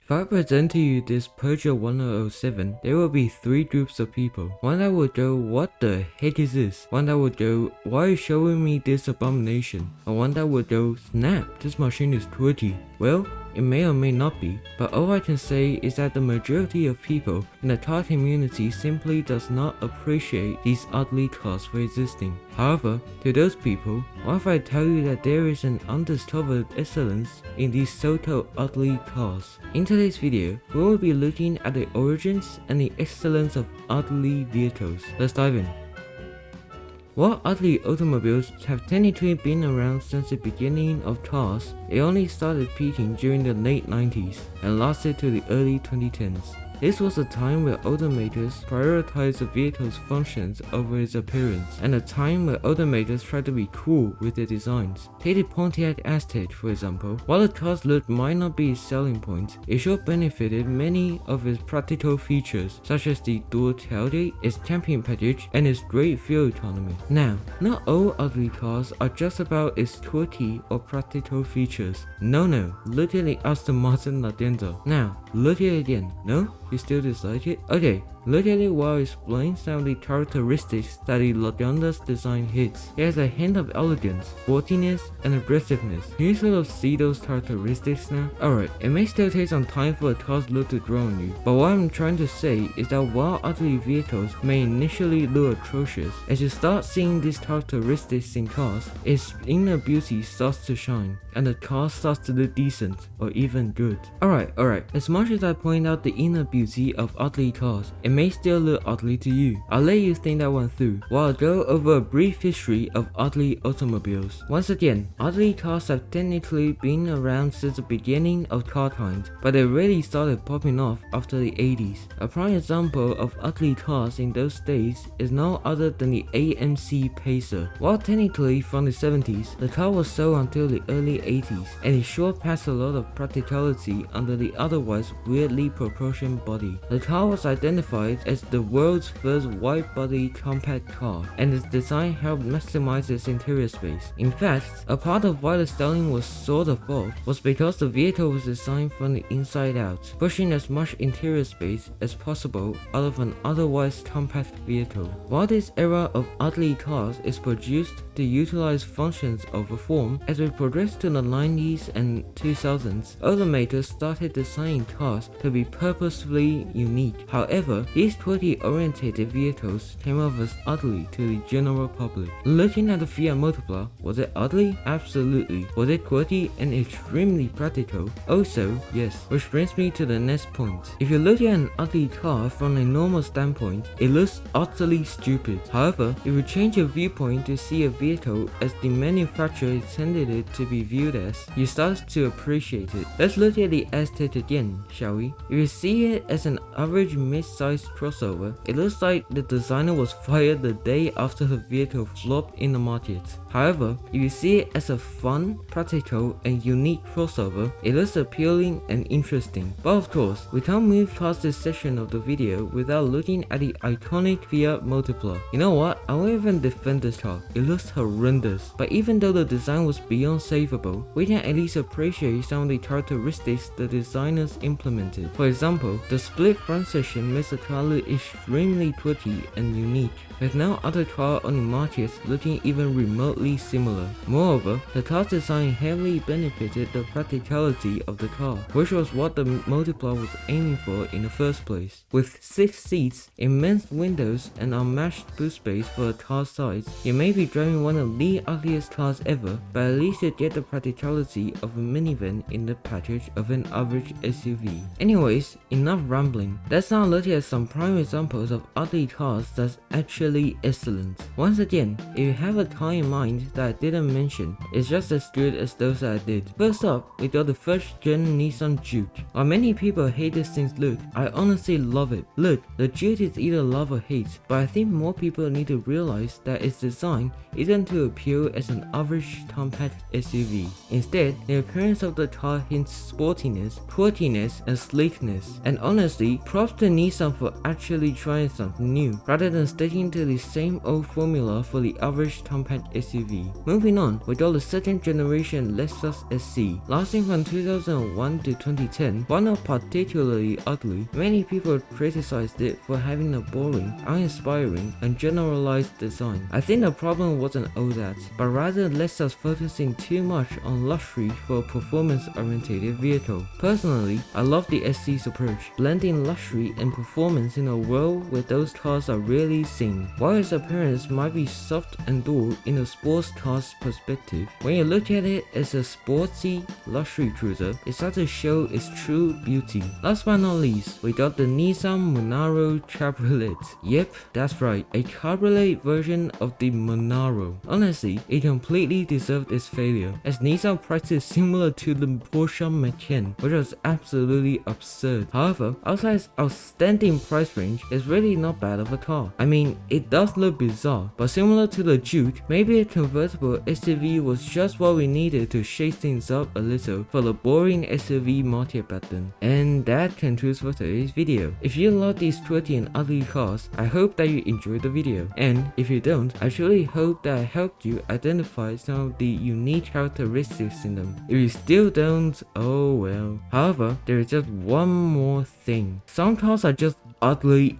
If I present to you this Peugeot 1007, there will be three groups of people. One that will go, what the heck is this? One that will go, why are you showing me this abomination? And one that will go, snap, this machine is twitchy. Well, it may or may not be, but all I can say is that the majority of people in the car community simply does not appreciate these ugly cars for existing. However, to those people, what if I tell you that there is an undiscovered excellence in these so-called ugly cars? In today's video, we will be looking at the origins and the excellence of ugly vehicles. Let's dive in. While ugly automobiles have technically been around since the beginning of cars, it only started peaking during the late 90s and lasted to the early 2010s. This was a time where automakers prioritized the vehicle's functions over its appearance, and a time where automakers tried to be cool with their designs. Take the Pontiac Aztek for example. While the car's look might not be its selling point, it sure benefited many of its practical features, such as the dual tailgate, its camping package, and its great fuel economy. Now, not all ugly cars are just about its quirky or practical features. No, look at the Aston Martin Legenda. Now, look at it again. No? You still dislike it? Okay, look at it while I explain some of the characteristics that the Legenda's design hits. It has a hint of elegance, sportiness, and aggressiveness. Can you sort of see those characteristics now? Alright, it may still take some time for a car's look to grow on you, but what I'm trying to say is that while ugly vehicles may initially look atrocious, as you start seeing these characteristics in cars, its inner beauty starts to shine, and the car starts to look decent, or even good. Alright, as much as I point out the inner beauty of ugly cars, it may still look ugly to you. I'll let you think that one through, while I'll go over a brief history of ugly automobiles. Once again, ugly cars have technically been around since the beginning of car kind, but they really started popping off after the 80s. A prime example of ugly cars in those days is no other than the AMC Pacer. While technically from the 70s, the car was sold until the early 80s, and it sure passed a lot of practicality under the otherwise weirdly proportioned body. The car was identified as the world's first wide-body compact car, and its design helped maximize its interior space. In fact, a part of why the styling was sort of off was because the vehicle was designed from the inside out, pushing as much interior space as possible out of an otherwise compact vehicle. While this era of ugly cars is produced to utilize functions over form, as we progress to the 90s and 2000s, automakers started designing cars to be purposefully unique. However, these quirky-oriented vehicles came off as ugly to the general public. Looking at the Fiat Multipla, was it ugly? Absolutely. Was it quirky and extremely practical? Also, yes. Which brings me to the next point. If you look at an ugly car from a normal standpoint, it looks utterly stupid. However, if you change your viewpoint to see a vehicle as the manufacturer intended it to be viewed as, you start to appreciate it. Let's look at the Aztek again, shall we? If you see it as an average mid-sized crossover, it looks like the designer was fired the day after the vehicle flopped in the market. However, if you see it as a fun, practical, and unique crossover, it looks appealing and interesting. But of course, we can't move past this section of the video without looking at the iconic Fiat Multipla. You know what? I won't even defend this car. It looks horrendous. But even though the design was beyond savable, we can at least appreciate some of the characteristics the designers implemented. For example, the split front section makes the car look extremely quirky and unique, with no other car on the market looking even remotely similar. Moreover, the car's design heavily benefited the practicality of the car, which was what the Multipla was aiming for in the first place. With 6 seats, immense windows, and unmatched boot space for a car's size, you may be driving one of the ugliest cars ever, but at least you get the practicality of a minivan in the package of an average SUV. Anyways, enough rambling. Let's now look at some prime examples of ugly cars that's actually excellent. Once again, if you have a car in mind that I didn't mention, it's just as good as those that I did. First up, we got the first gen Nissan Juke. While many people hate this thing's look, I honestly love it. Look, the Juke is either love or hate, but I think more people need to realize that its design isn't to appeal as an average compact SUV. Instead, the appearance of the car hints sportiness, quirkiness, and sleekness. And honestly, props to Nissan for actually trying something new, rather than sticking to the same old formula for the average compact SUV. SUV. Moving on, we got the second generation Lexus SC. Lasting from 2001 to 2010, while not particularly ugly, many people criticized it for having a boring, uninspiring, and generalized design. I think the problem wasn't all that, but rather Lexus focusing too much on luxury for a performance-oriented vehicle. Personally, I love the SC's approach, blending luxury and performance in a world where those cars are rarely seen. While its appearance might be soft and dull in a sports car's perspective, when you look at it as a sportsy luxury cruiser, it starts to show its true beauty. Last but not least, we got the Nissan Monaro Cabriolet. Yep, that's right, a cabriolet version of the Monaro. Honestly, it completely deserved its failure, as Nissan priced it similar to the Porsche Macan, which was absolutely absurd. However, outside its outstanding price range, it's really not bad of a car. I mean, it does look bizarre, but similar to the Juke, maybe a convertible SUV was just what we needed to shake things up a little for the boring SUV market back then. And that concludes for today's video. If you love these pretty and ugly cars, I hope that you enjoyed the video. And if you don't, I truly hope that I helped you identify some of the unique characteristics in them. If you still don't, oh well. However, there is just one more thing. Some cars are just ugly.